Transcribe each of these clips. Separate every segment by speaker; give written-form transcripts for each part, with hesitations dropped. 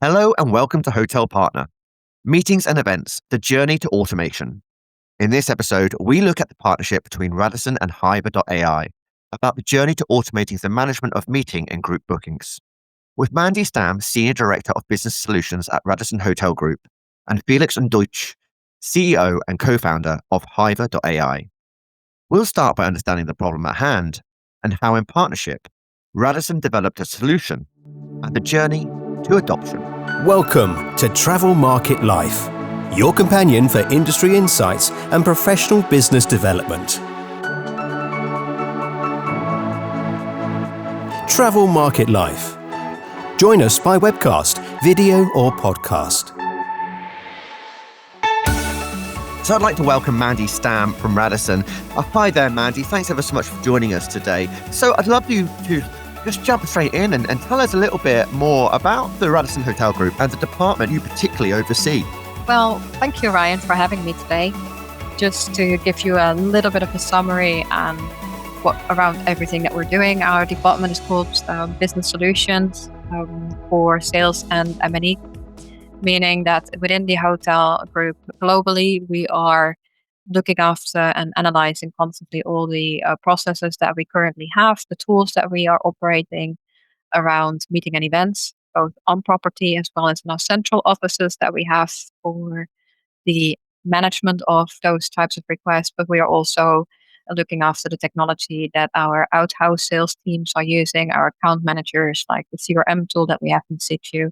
Speaker 1: Hello and welcome to Hotel Partner, Meetings and Events, the journey to automation. In this episode, we look at the partnership between Radisson and Hivr.ai about the journey to automating the management of meeting and group bookings. With Mandy Stam, Senior Director of Business Solutions at Radisson Hotel Group, and Felix Undeutsch, CEO and co-founder of Hivr.ai. We'll start by understanding the problem at hand and how in partnership, Radisson developed a solution and the journey to adoption.
Speaker 2: Welcome to Tavel Market Life, your companion for industry insights and professional business development. Tavel Market Life. Join us by webcast, video or podcast.
Speaker 1: So I'd like to welcome Mandy Stam from Radisson. Hi there, Mandy. Thanks ever so much for joining us today. So I'd love you to just jump straight in and tell us a little bit more about the Radisson Hotel Group and the department you particularly oversee.
Speaker 3: Well, thank you, Ryan, for having me today. Just to give you a little bit of a summary and around everything that we're doing. Our department is called Business Solutions for Sales and M&E, meaning that within the hotel group globally, we are looking after and analyzing constantly all the processes that we currently have, the tools that we are operating around meeting and events, both on property as well as in our central offices that we have for the management of those types of requests. But we are also looking after the technology that our out-house sales teams are using, our account managers, like the CRM tool that we have in situ.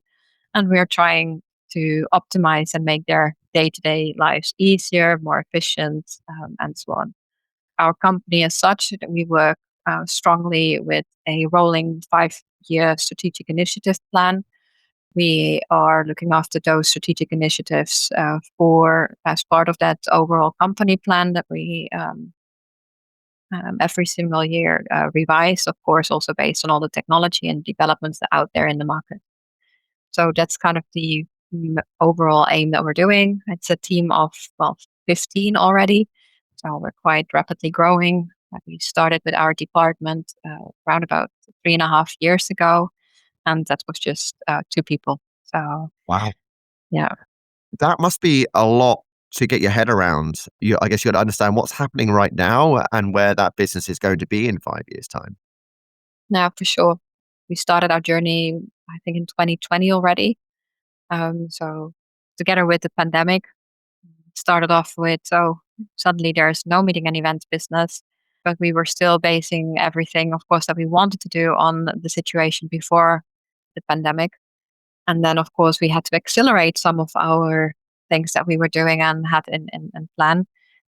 Speaker 3: And we are trying to optimize and make their day-to-day lives easier, more efficient, and so on. Our company as such, we work strongly with a rolling 5-year strategic initiative plan. We are looking after those strategic initiatives as part of that overall company plan that we every single year revise, of course, also based on all the technology and developments that are out there in the market. So that's kind of the overall aim that we're doing. It's a team of 15 already, so we're quite rapidly growing. We started with our department around about 3.5 years ago, and that was just 2 people. So
Speaker 1: Wow.
Speaker 3: yeah,
Speaker 1: That must be a lot to get your head around. I guess you got to understand what's happening right now and where that business is going to be in 5 years' time.
Speaker 3: now for sure. We started our journey, I think, in 2020 already. So together with the pandemic, started off with, so suddenly there's no meeting and events business, but we were still basing everything, of course, that we wanted to do on the situation before the pandemic. And then, of course, we had to accelerate some of our things that we were doing and had in plan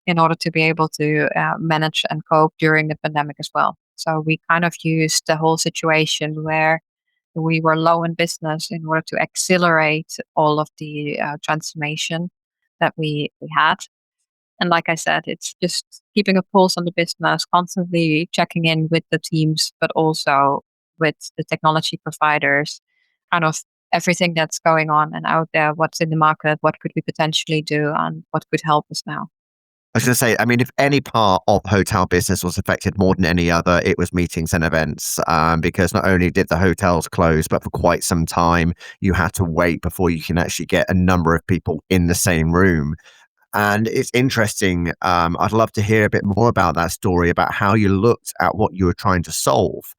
Speaker 3: in order to be able to manage and cope during the pandemic as well. So we kind of used the whole situation where we were low in business in order to accelerate all of the transformation that we had. And like I said, it's just keeping a pulse on the business, constantly checking in with the teams, but also with the technology providers, kind of everything that's going on and out there, what's in the market, what could we potentially do, and what could help us now.
Speaker 1: I was going to say, I mean, if any part of hotel business was affected more than any other, it was meetings and events, because not only did the hotels close, but for quite some time, you had to wait before you can actually get a number of people in the same room. And it's interesting. I'd love to hear a bit more about that story, about how you looked at what you were trying to solve,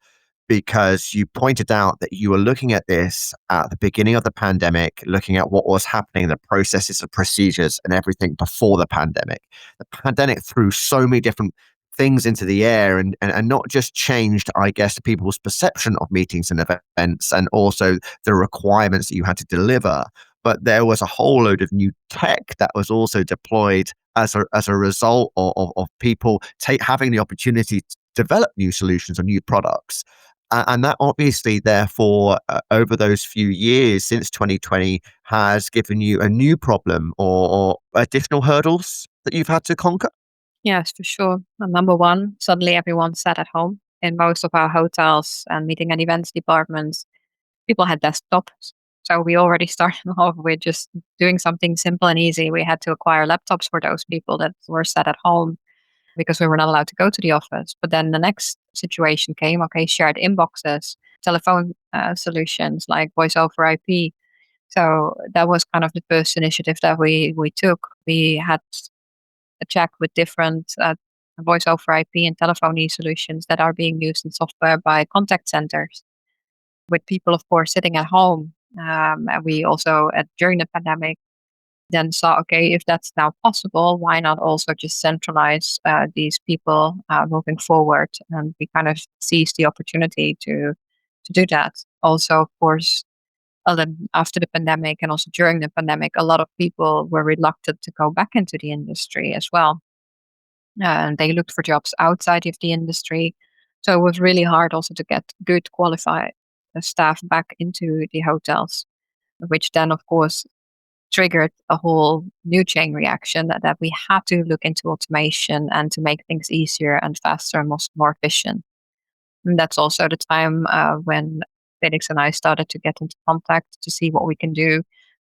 Speaker 1: because you pointed out that you were looking at this at the beginning of the pandemic, looking at what was happening, the processes and procedures and everything before the pandemic. The pandemic threw so many different things into the air and not just changed, I guess, people's perception of meetings and events and also the requirements that you had to deliver, but there was a whole load of new tech that was also deployed as a result of people having the opportunity to develop new solutions or new products. And that obviously, therefore, over those few years since 2020 has given you a new problem or additional hurdles that you've had to conquer?
Speaker 3: Yes, for sure. And number one, suddenly everyone sat at home. In most of our hotels and meeting and events departments, people had desktops. So we already started off with just doing something simple and easy. We had to acquire laptops for those people that were sat at home because we were not allowed to go to the office. But then the next situation came, okay, shared inboxes, telephone solutions like voice over IP. So that was kind of the first initiative that we took. We had a check with different voice over IP and telephony solutions that are being used in software by contact centers, with people, of course, sitting at home. And we also, during the pandemic, then saw, okay, if that's now possible, why not also just centralize these people moving forward? And we kind of seized the opportunity to do that. Also, of course, after the pandemic and also during the pandemic, a lot of people were reluctant to go back into the industry as well. And they looked for jobs outside of the industry. So it was really hard also to get good qualified staff back into the hotels, which then, of course, triggered a whole new chain reaction that we had to look into automation and to make things easier and faster and more efficient. And that's also the time when Felix and I started to get into contact to see what we can do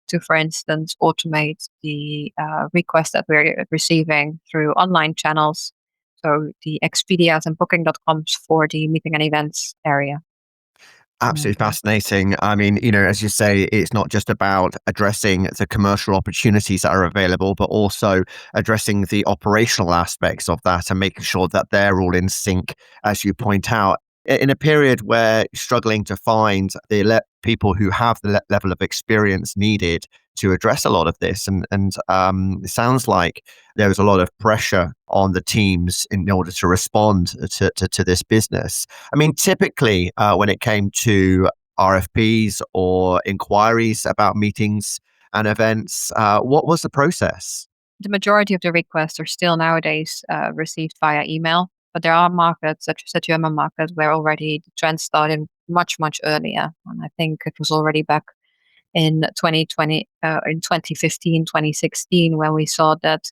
Speaker 3: to, for instance, automate the requests that we're receiving through online channels. So the Expedias and Booking.coms for the meeting and events area.
Speaker 1: Absolutely fascinating. I mean, as you say, it's not just about addressing the commercial opportunities that are available, but also addressing the operational aspects of that and making sure that they're all in sync, as you point out. In a period where struggling to find the people who have the level of experience needed to address a lot of this, and it sounds like there was a lot of pressure on the teams in order to respond to this business. I mean, typically, when it came to RFPs or inquiries about meetings and events, what was the process?
Speaker 3: The majority of the requests are still nowadays received via email, but there are markets, such as the German market, where already the trend started much, much earlier. And I think it was already back in 2020, in 2015, 2016, when we saw that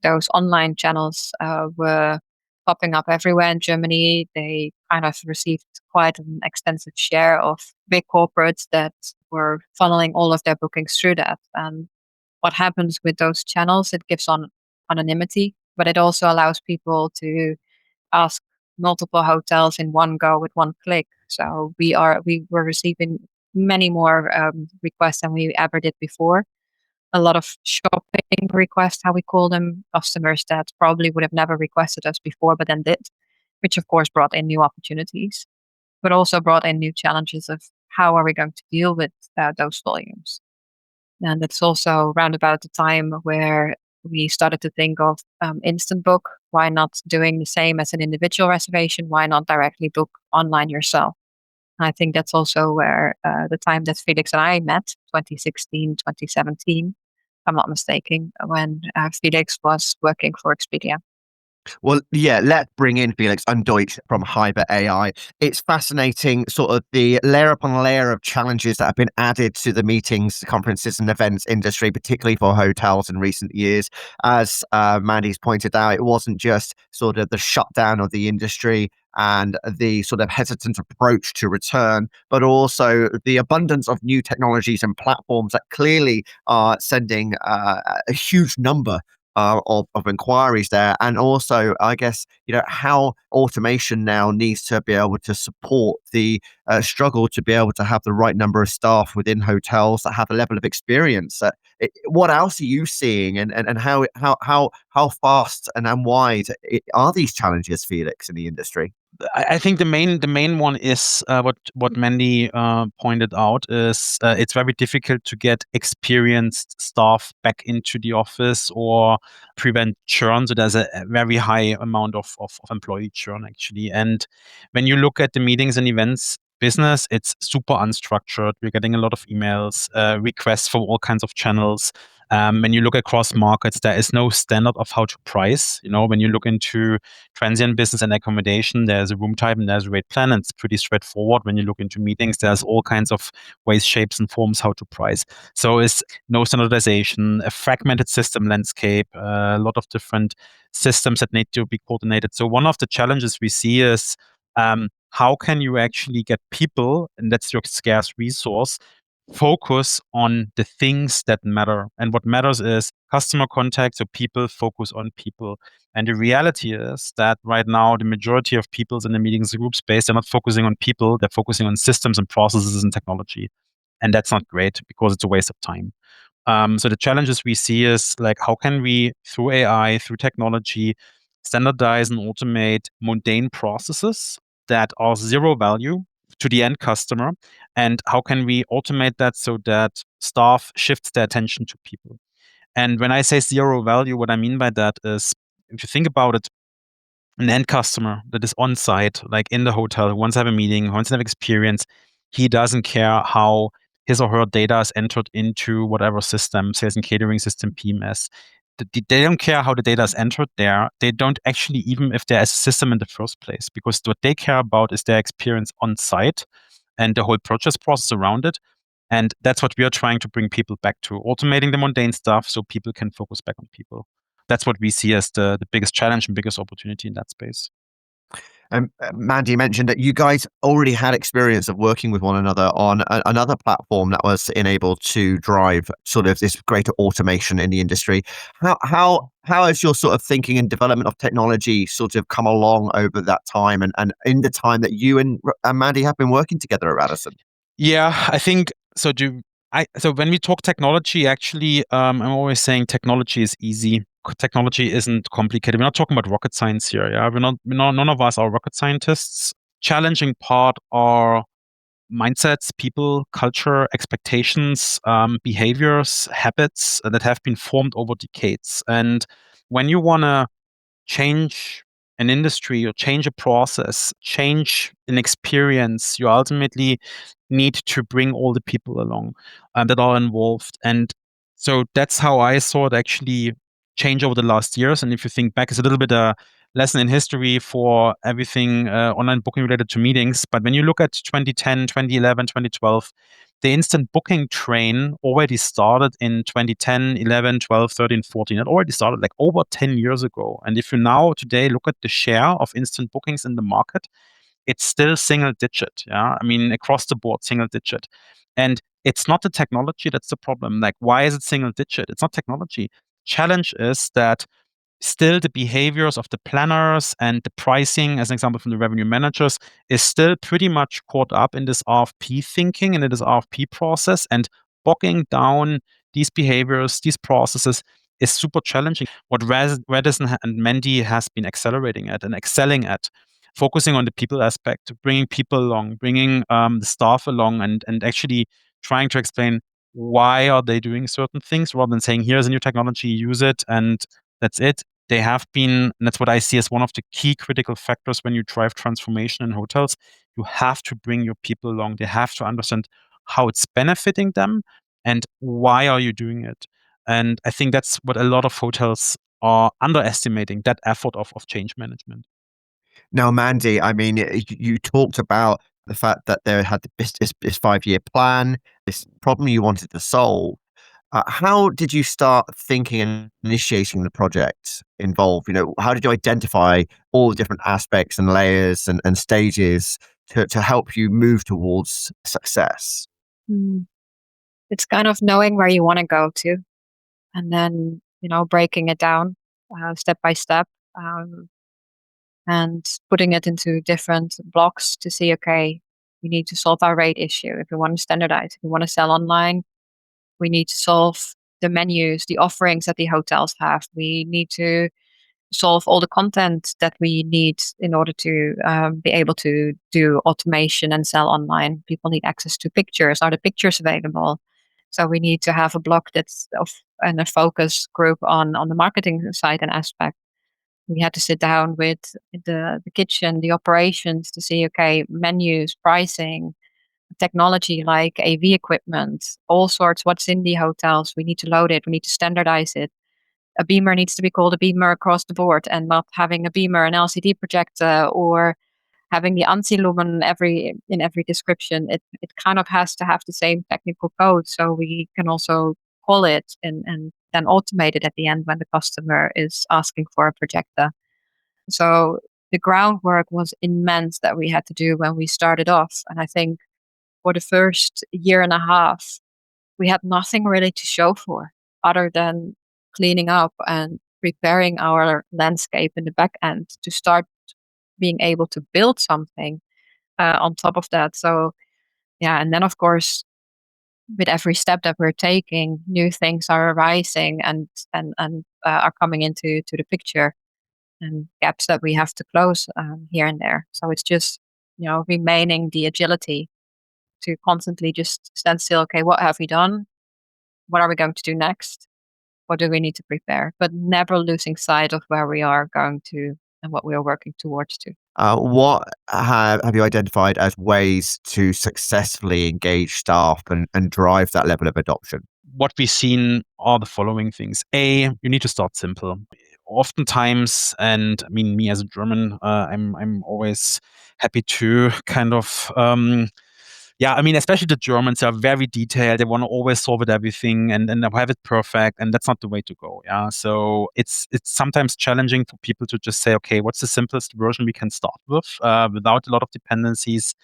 Speaker 3: those online channels were popping up everywhere in Germany. They kind of received quite an extensive share of big corporates that were funneling all of their bookings through that. And what happens with those channels, it gives on anonymity, but it also allows people to ask multiple hotels in one go with one click. So we were receiving many more requests than we ever did before. A lot of shopping requests, how we call them, customers that probably would have never requested us before, but then did, which of course brought in new opportunities, but also brought in new challenges of how are we going to deal with those volumes. And it's also around about the time where we started to think of instant book. Why not doing the same as an individual reservation? Why not directly book online yourself? I think that's also where the time that Felix and I met, 2016, 2017, if I'm not mistaken, when Felix was working for Expedia.
Speaker 1: Well, yeah, let's bring in Felix Undeutsch from Hivr.ai. It's fascinating, sort of the layer upon layer of challenges that have been added to the meetings, conferences, and events industry, particularly for hotels in recent years. As Mandy's pointed out, it wasn't just sort of the shutdown of the industry and the sort of hesitant approach to return, but also the abundance of new technologies and platforms that clearly are sending a huge number of inquiries there. And also, I guess, how automation now needs to be able to support the struggle to be able to have the right number of staff within hotels that have a level of experience. What else are you seeing, and how fast and wide are these challenges, Felix, in the industry?
Speaker 4: I think the main one is what Mandy pointed out is it's very difficult to get experienced staff back into the office or prevent churn. So there's a very high amount of employee churn actually. And when you look at the meetings and events business, it's super unstructured. We're getting a lot of emails, requests from all kinds of channels. When you look across markets, there is no standard of how to price. When you look into transient business and accommodation, there's a room type and there's a rate plan. And it's pretty straightforward. When you look into meetings, there's all kinds of ways, shapes, and forms how to price. So it's no standardization, a fragmented system landscape, a lot of different systems that need to be coordinated. So one of the challenges we see is how can you actually get people, and that's your scarce resource, focus on the things that matter. And what matters is customer contact, so people focus on people. And the reality is that right now, the majority of people in the meetings group space, they're not focusing on people, they're focusing on systems and processes and technology. And that's not great because it's a waste of time. So the challenges we see is like, how can we, through AI, through technology, standardize and automate mundane processes that are zero value to the end customer? And how can we automate that so that staff shifts their attention to people? And when I say zero value, what I mean by that is, if you think about it, an end customer that is on site, like in the hotel, who wants to have a meeting, who wants to have experience, he doesn't care how his or her data is entered into whatever system, sales and catering system, PMS. They don't care how the data is entered there. They don't actually, even if there's a system in the first place, because what they care about is their experience on site and the whole purchase process around it. And that's what we are trying to bring people back to, automating the mundane stuff so people can focus back on people. That's what we see as the biggest challenge and biggest opportunity in that space.
Speaker 1: Mandy mentioned that you guys already had experience of working with one another on another platform that was enabled to drive sort of this greater automation in the industry. How has your sort of thinking and development of technology sort of come along over that time and in the time that you and Mandy have been working together at Radisson?
Speaker 4: Yeah, I think so. So when we talk technology, actually, I'm always saying technology is easy. Technology isn't complicated. We're not talking about rocket science here. Yeah, none of us are rocket scientists. Challenging part are mindsets, people, culture, expectations, behaviors, habits that have been formed over decades. And when you want to change an industry or change a process, change an experience, you ultimately need to bring all the people along that are involved. And so that's how I saw it actually change over the last years. And if you think back, it's a little bit a lesson in history for everything online booking related to meetings. But when you look at 2010, 2011, 2012, the instant booking train already started in 2010, 11, 12, 13, 14. It already started like over 10 years ago. And if you now today look at the share of instant bookings in the market, it's still single digit. Yeah. I mean, across the board, single digit. And it's not the technology that's the problem. Like, why is it single digit? It's not technology. Challenge is that still the behaviors of the planners and the pricing, as an example from the revenue managers, is still pretty much caught up in this RFP thinking and in this RFP process. And bogging down these behaviors, these processes is super challenging. What Radisson and Mandy has been accelerating at and excelling at, focusing on the people aspect, bringing people along, bringing the staff along, and actually trying to explain why are they doing certain things rather than saying, here's a new technology, use it, and that's it. They have been, and that's what I see as one of the key critical factors when you drive transformation in hotels. You have to bring your people along. They have to understand how it's benefiting them and why are you doing it. And I think that's what a lot of hotels are underestimating, that effort of change management.
Speaker 1: Now, Mandy, I mean, you talked about the fact that there had this 5-year plan, this problem you wanted to solve. How did you start thinking and initiating the project involved? You know, how did you identify all the different aspects and layers and stages to help you move towards success?
Speaker 3: Mm. It's kind of knowing where you want to go to, and then breaking it down step by step, um, and putting it into different blocks to see, okay, we need to solve our rate issue. If we want to standardize, if we want to sell online, we need to solve the menus, the offerings that the hotels have. We need to solve all the content that we need in order to be able to do automation and sell online. People need access to pictures. Are the pictures available? So we need to have a block that's and a focus group on the marketing side and aspect. We had to sit down with the kitchen, the operations to see, okay, menus, pricing, technology like AV equipment, all sorts, what's in the hotels. We need to load it. We need to standardize it. A beamer needs to be called a beamer across the board and not having a beamer, an LCD projector, or having the ANSI lumen in every description. It kind of has to have the same technical code so we can also call it and then automate it at the end when the customer is asking for a projector. So the groundwork was immense that we had to do when we started off. And I think for the first year and a half, we had nothing really to show for other than cleaning up and preparing our landscape in the back end to start being able to build something on top of that. So, yeah. And then, of course, with every step that we're taking, new things are arising and are coming into the picture, and gaps that we have to close here and there. So it's just, remaining the agility to constantly just stand still. Okay, what have we done? What are we going to do next? What do we need to prepare? But never losing sight of where we are going to and what we are working towards to.
Speaker 1: What have you identified as ways to successfully engage staff and drive that level of adoption?
Speaker 4: What we've seen are the following things. A, you need to start simple. Oftentimes, and I mean, me as a German, I'm always happy to kind of especially the Germans are very detailed. They want to always solve it everything and have it perfect, and that's not the way to go. Yeah, so it's sometimes challenging for people to just say, okay, what's the simplest version we can start with without a lot of dependencies.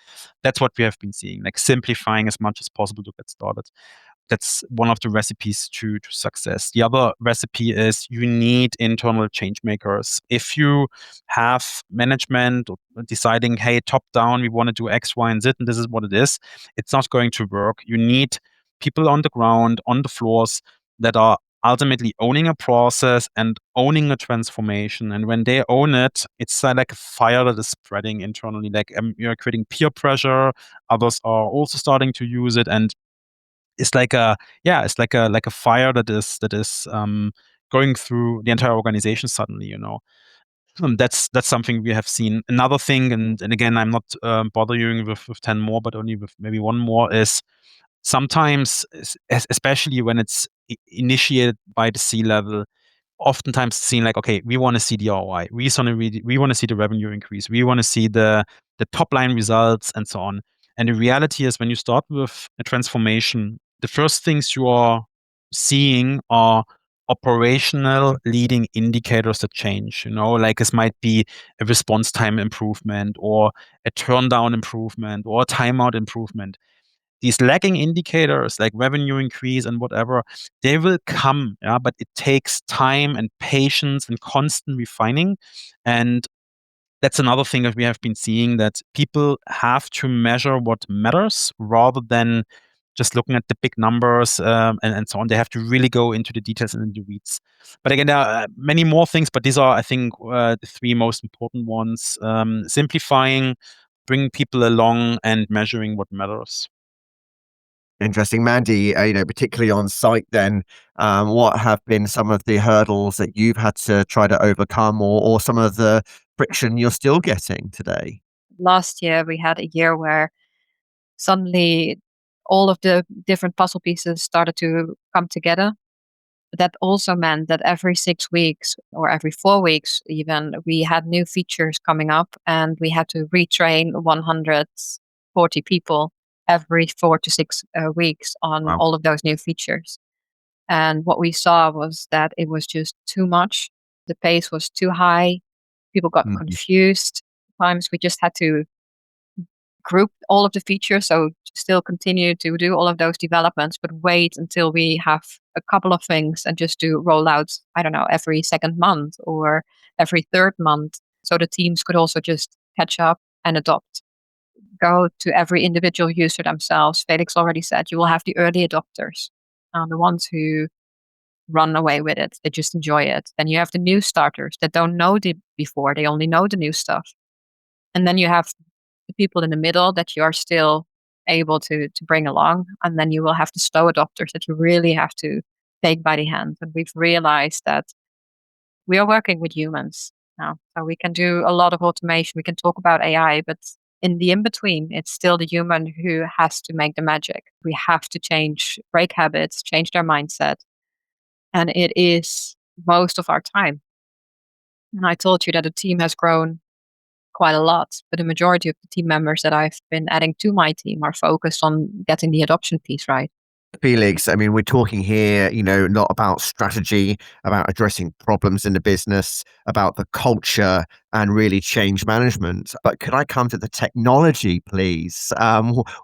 Speaker 4: That's what we have been seeing, like simplifying as much as possible to get started. That's one of the recipes to success. The other recipe is you need internal change makers. If you have management deciding, hey, top down, we want to do X, Y, and Z, and this is what it is, it's not going to work. You need people on the ground, on the floors that are ultimately owning a process and owning a transformation. And when they own it, it's like a fire that is spreading internally. Like you're creating peer pressure. Others are also starting to use it, and it's like a fire that is going through the entire organization suddenly. That's something we have seen. Another thing, and again, I'm not bothering with 10 more, but only with maybe one more, is sometimes, especially when it's initiated by the C-level, oftentimes seen like, okay, we want to see the ROI, we want to see the revenue increase, we want to see the top line results, and so on. And the reality is, when you start with a transformation, the first things you are seeing are operational leading indicators that change. Like this might be a response time improvement, or a turn down improvement, or a timeout improvement. These lagging indicators like revenue increase and whatever, they will come, yeah, but it takes time and patience and constant refining. And that's another thing that we have been seeing, that people have to measure what matters rather than just looking at the big numbers and so on. They have to really go into the details and in the weeds. But again, there are many more things, but these are, I think, the three most important ones. Simplifying, bringing people along, and measuring what matters.
Speaker 1: Interesting. Mandy, particularly on site then, what have been some of the hurdles that you've had to try to overcome, or some of the friction you're still getting today?
Speaker 3: Last year, we had a year where suddenly all of the different puzzle pieces started to come together. But that also meant that every 6 weeks or every 4 weeks, even, we had new features coming up, and we had to retrain 140 people every 4 to 6 weeks on
Speaker 1: Wow.
Speaker 3: all of those new features. And what we saw was that it was just too much. The pace was too high. People got
Speaker 1: Mhm.
Speaker 3: confused. Times we just had to group all of the features. So still continue to do all of those developments, but wait until we have a couple of things and just do rollouts, I don't know, every second month or every third month. So the teams could also just catch up and adopt. Go to every individual user themselves. Felix already said you will have the early adopters, the ones who run away with it. They just enjoy it. Then you have the new starters that don't know the before. They only know the new stuff. And then you have the people in the middle that you are still able to bring along. And then you will have the slow adopters that you really have to take by the hand. And we've realized that we are working with humans now. So we can do a lot of automation. We can talk about AI, but in the in-between, it's still the human who has to make the magic. We have to break habits, change their mindset. And it is most of our time. And I told you that the team has grown quite a lot, but the majority of the team members that I've been adding to my team are focused on getting the adoption piece right.
Speaker 1: Felix, I mean, we're talking here, not about strategy, about addressing problems in the business, about the culture and really change management. But could I come to the technology, please?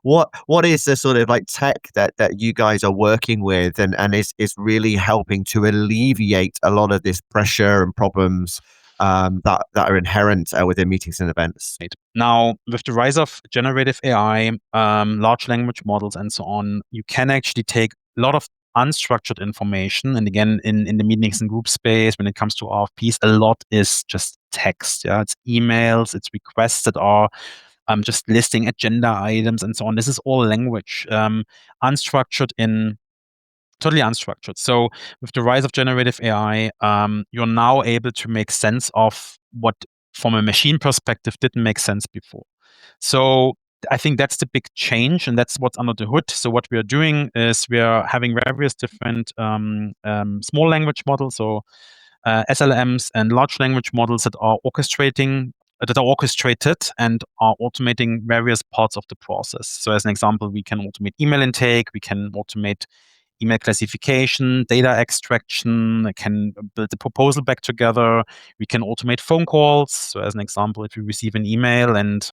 Speaker 1: What is the sort of like tech that you guys are working with and is really helping to alleviate a lot of this pressure and problems that are inherent within meetings and events.
Speaker 4: Now, with the rise of generative AI, large language models, and so on, you can actually take a lot of unstructured information. And again, in the meetings and group space, when it comes to RFPs, a lot is just text. Yeah, it's emails, it's requests that are just listing agenda items and so on. This is all language, totally unstructured. So with the rise of generative AI, you're now able to make sense of what, from a machine perspective, didn't make sense before. So I think that's the big change, and that's what's under the hood. So what we are doing is we are having various different small language models, so SLMs and large language models that are orchestrated and are automating various parts of the process. So as an example, we can automate email intake, we can automate email classification, data extraction, I can build the proposal back together. We can automate phone calls. So as an example, if we receive an email and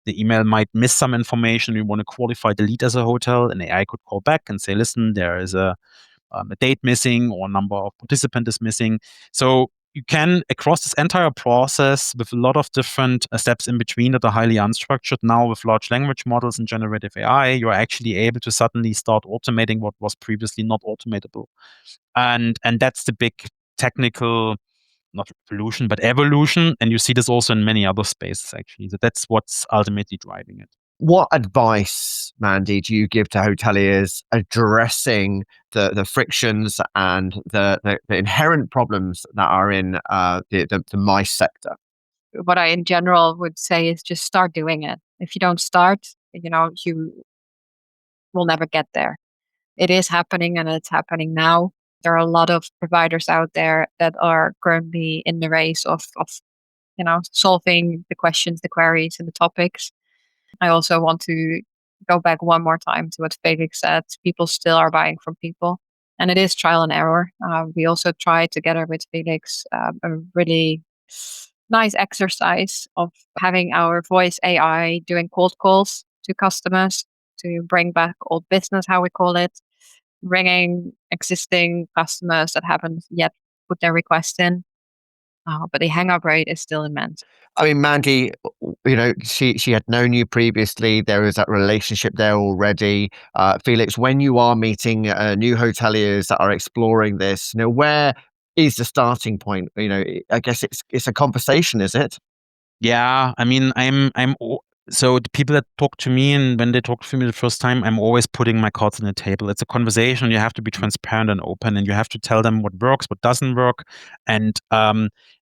Speaker 4: the email might miss some information, we want to qualify the lead as a hotel, an AI could call back and say, listen, there is a date missing or a number of participant is missing. So you can, across this entire process, with a lot of different steps in between that are highly unstructured, now with large language models and generative AI, you're actually able to suddenly start automating what was previously not automatable. And that's the big technical, not revolution, but evolution. And you see this also in many other spaces, actually. So that's what's ultimately driving it.
Speaker 1: What advice, Mandy, do you give to hoteliers addressing the frictions and the inherent problems that are in the MICE sector?
Speaker 3: What I in general would say is just start doing it. If you don't start, you will never get there. It is happening, and it's happening now. There are a lot of providers out there that are currently in the race of solving the questions, the queries, and the topics. I also want to go back one more time to what Felix said. People still are buying from people, and it is trial and error. We also tried together with Felix a really nice exercise of having our voice AI doing cold calls to customers to bring back old business, how we call it, ringing existing customers that haven't yet put their request in. But the hang-up rate is still immense.
Speaker 1: I mean, Mandy, she had known you previously. There is that relationship there already. Felix, when you are meeting new hoteliers that are exploring this, where is the starting point? I guess it's a conversation, is it?
Speaker 4: Yeah, I mean, so the people that talk to me, and when they talk to me the first time, I'm always putting my cards on the table. It's a conversation. You have to be transparent and open, and you have to tell them what works, what doesn't work, and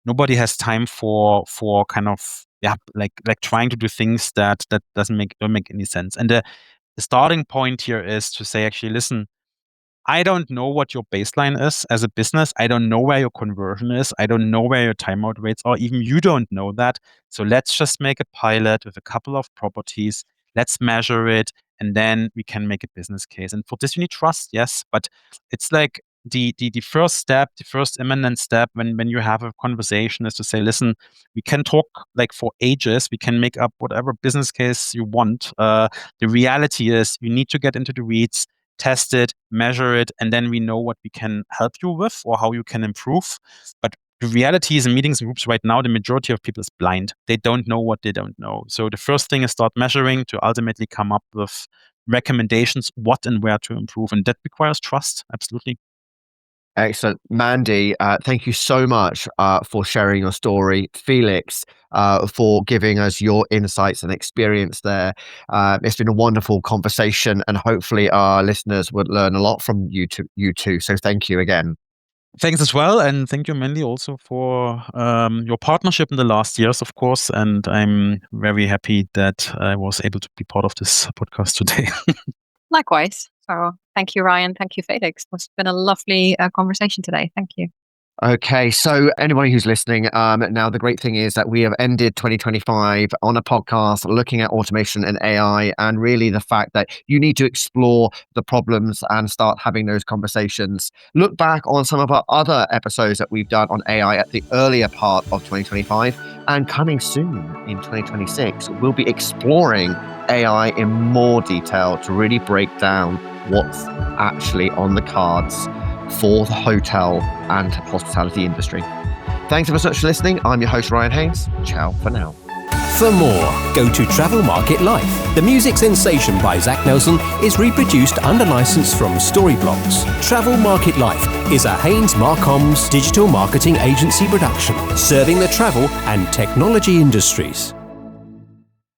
Speaker 4: nobody has time for kind of like trying to do things that don't make any sense. And the starting point here is to say, actually, listen, I don't know what your baseline is as a business. I don't know where your conversion is. I don't know where your timeout rates are. Even you don't know that. So let's just make a pilot with a couple of properties. Let's measure it, and then we can make a business case. And for this, you need trust, yes. But it's like the first step, the first imminent step when you have a conversation is to say, listen, we can talk like for ages. We can make up whatever business case you want. The reality is you need to get into the weeds, test it, measure it, and then we know what we can help you with or how you can improve. But the reality is in meetings and groups right now, the majority of people is blind. They don't know what they don't know. So the first thing is start measuring to ultimately come up with recommendations, what and where to improve. And that requires trust. Absolutely.
Speaker 1: Excellent. Mandy, thank you so much for sharing your story. Felix, for giving us your insights and experience there. It's been a wonderful conversation, and hopefully our listeners would learn a lot from you two. So thank you again.
Speaker 4: Thanks as well. And thank you, Mandy, also for your partnership in the last years, of course. And I'm very happy that I was able to be part of this podcast today.
Speaker 3: Likewise. So thank you, Ryan. Thank you, Felix. It's been a lovely conversation today. Thank you.
Speaker 1: Okay, so anyone who's listening, now the great thing is that we have ended 2025 on a podcast looking at automation and AI, and really the fact that you need to explore the problems and start having those conversations. Look back on some of our other episodes that we've done on AI at the earlier part of 2025, and coming soon in 2026, we'll be exploring AI in more detail to really break down what's actually on the cards for the hotel and hospitality industry. Thanks ever so much for listening. I'm your host, Ryan Haynes. Ciao for now.
Speaker 2: For more, go to Travel Market Life. The music sensation by Zach Nelson is reproduced under license from Storyblocks. Travel Market Life is a Haynes Marcoms digital marketing agency production, serving the travel and technology industries.